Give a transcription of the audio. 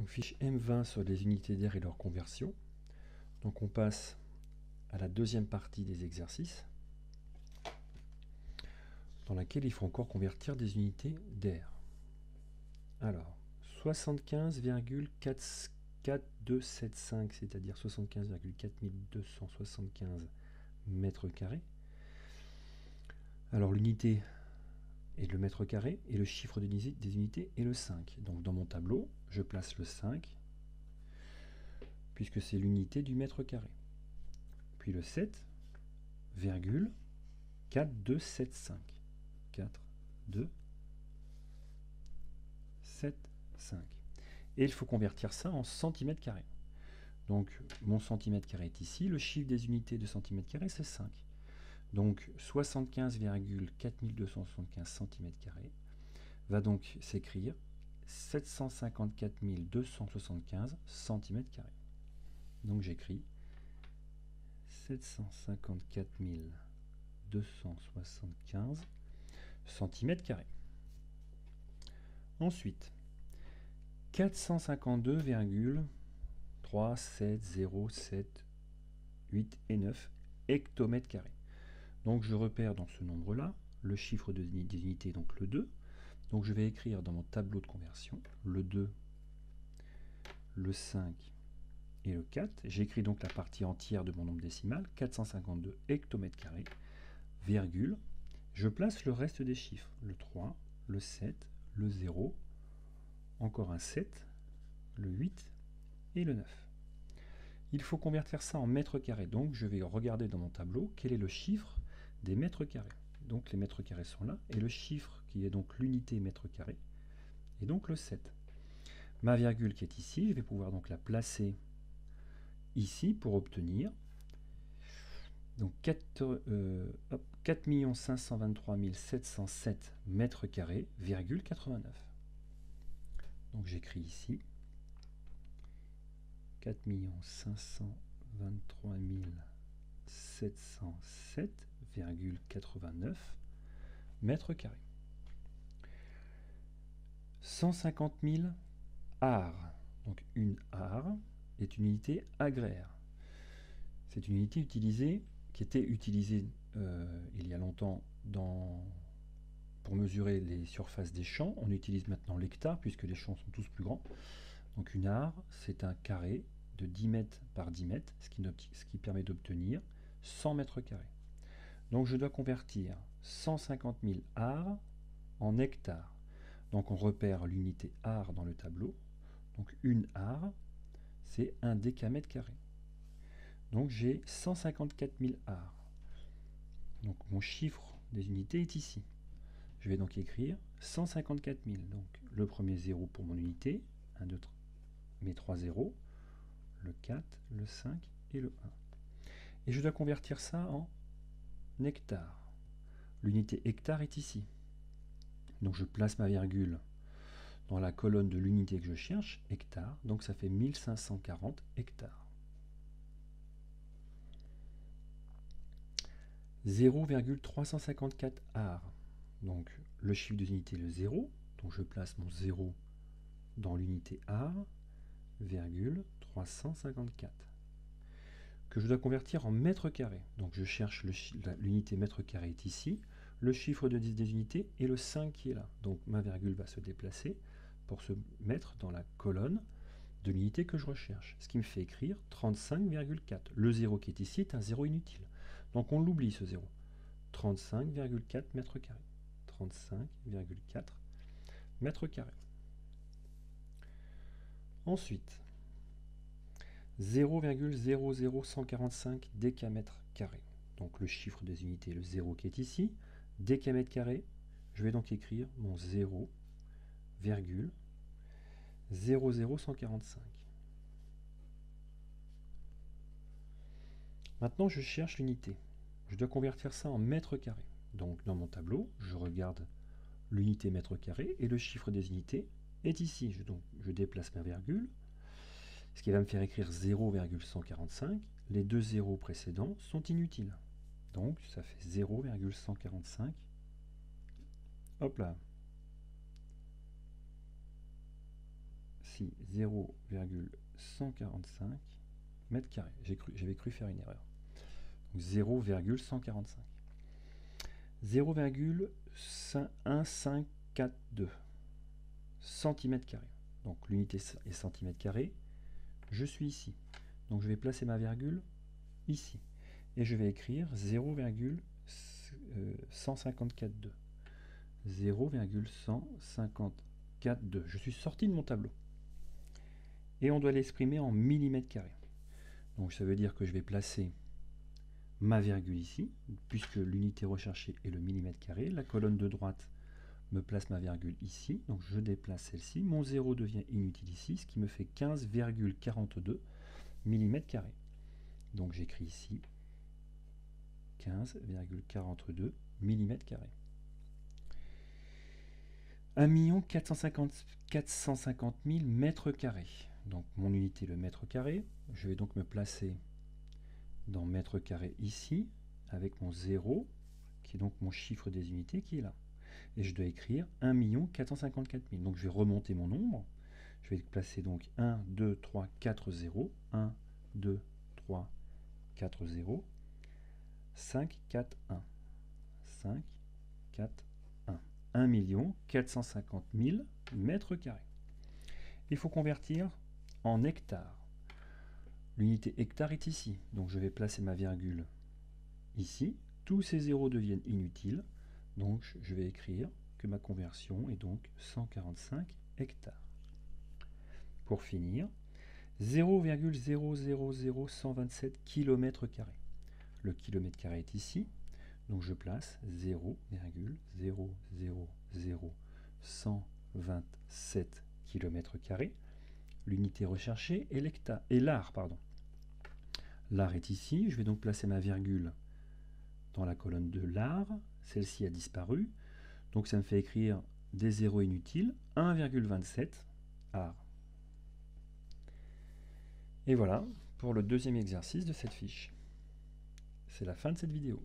Donc fiche M20 sur les unités d'air et leur conversion. Donc on passe à la deuxième partie des exercices, dans laquelle il faut encore convertir des unités d'air. Alors, 75,4275, c'est-à-dire 75,4275 mètres carrés. Alors l'unité est le mètre carré et le chiffre des unités est le 5. Donc dans mon tableau, je place le 5, puisque c'est l'unité du mètre carré. Puis le 7,4275. 4, 2, 7, 5. Et il faut convertir ça en centimètres carrés. Donc mon centimètre carré est ici, le chiffre des unités de centimètre carré c'est 5. Donc 75,4275 cm² va donc s'écrire 754 275 cm². Donc j'écris 754 275 cm². Ensuite, 452,37078 et 9 hectomètres carrés. Donc je repère dans ce nombre-là le chiffre des unités, donc le 2. Donc je vais écrire dans mon tableau de conversion le 2, le 5 et le 4. J'écris donc la partie entière de mon nombre décimal, 452 hectomètres carrés, virgule. Je place le reste des chiffres, le 3, le 7, le 0, encore un 7, le 8 et le 9. Il faut convertir ça en mètres carrés. Donc je vais regarder dans mon tableau quel est le chiffre des mètres carrés. Donc les mètres carrés sont là, et le chiffre qui est donc l'unité mètre carré est donc le 7. Ma virgule qui est ici, je vais pouvoir donc la placer ici pour obtenir donc 4 523 707 mètres carrés, virgule 89. Donc j'écris ici 4 523 707,89 mètres carrés. 150 000 ares. Donc une are est une unité agraire. C'est une unité qui était utilisée il y a longtemps pour mesurer les surfaces des champs. On utilise maintenant l'hectare puisque les champs sont tous plus grands. Donc une are, c'est un carré de 10 mètres par 10 mètres, ce qui permet d'obtenir 100 mètres carrés. Donc je dois convertir 150 000 ares en hectares. Donc on repère l'unité are dans le tableau. Donc une are, c'est un décamètre carré. Donc j'ai 154 000 ares. Donc mon chiffre des unités est ici. Je vais donc écrire 154 000. Donc le premier 0 pour mon unité, 1, 2, 3, mes 3 zéros, le 4, le 5 et le 1. Et je dois convertir ça en hectares. L'unité hectare est ici. Donc je place ma virgule dans la colonne de l'unité que je cherche, hectare, donc ça fait 1540 hectares. 0,354 ares. Donc le chiffre des unités est le 0, donc je place mon 0 dans l'unité are, virgule 354, que je dois convertir en mètres carrés. Donc je cherche l'unité mètre carré est ici, le chiffre des unités est le 5 qui est là. Donc ma virgule va se déplacer pour se mettre dans la colonne de l'unité que je recherche, ce qui me fait écrire 35,4. Le 0 qui est ici est un 0 inutile. Donc on l'oublie ce 0. 35,4 mètres carrés. 35,4 mètres carrés. Ensuite, 0,00145 décamètres carrés. Donc le chiffre des unités est le 0 qui est ici. Décamètre carré, je vais donc écrire mon 0,00145. Maintenant, je cherche l'unité. Je dois convertir ça en mètres carrés. Donc dans mon tableau, je regarde l'unité mètre carré et le chiffre des unités est ici. Donc je déplace ma virgule, ce qui va me faire écrire 0,145. Les deux zéros précédents sont inutiles. Donc ça fait 0,145. Hop là. ici 0,145 mètres carrés. J'avais cru faire une erreur. 0,145. 0,1542 centimètres carrés. Donc l'unité est centimètre carré. Je suis ici. Donc je vais placer ma virgule ici. Et je vais écrire 0,1542. 0,1542. Je suis sorti de mon tableau. Et on doit l'exprimer en millimètres carrés. Donc ça veut dire que je vais placer ma virgule ici, puisque l'unité recherchée est le millimètre carré. La colonne de droite me place ma virgule ici, donc je déplace celle-ci. Mon 0 devient inutile ici, ce qui me fait 15,42 millimètres carrés. Donc j'écris ici 15,42 millimètres carrés. 1 450 000 mètres carrés. Donc mon unité le mètre carré. Je vais donc me placer dans mètre carré ici, avec mon 0, qui est donc mon chiffre des unités qui est là. Et je dois écrire 1 454 000. Donc je vais remonter mon nombre. Je vais placer donc 1, 2, 3, 4, 0. 1, 2, 3, 4, 0. 5, 4, 1. 5, 4, 1. 1 450 000 mètres carrés. Il faut convertir en hectares. L'unité hectare est ici, donc je vais placer ma virgule ici. Tous ces zéros deviennent inutiles, donc je vais écrire que ma conversion est donc 145 hectares. Pour finir, 0,000127 km². Le kilomètre carré est ici, donc je place 0,000127 km². L'unité recherchée est l'ar. L'ar est ici, je vais donc placer ma virgule dans la colonne de l'ar. Celle-ci a disparu, donc ça me fait écrire des zéros inutiles, 1,27 ar. Et voilà pour le deuxième exercice de cette fiche. C'est la fin de cette vidéo.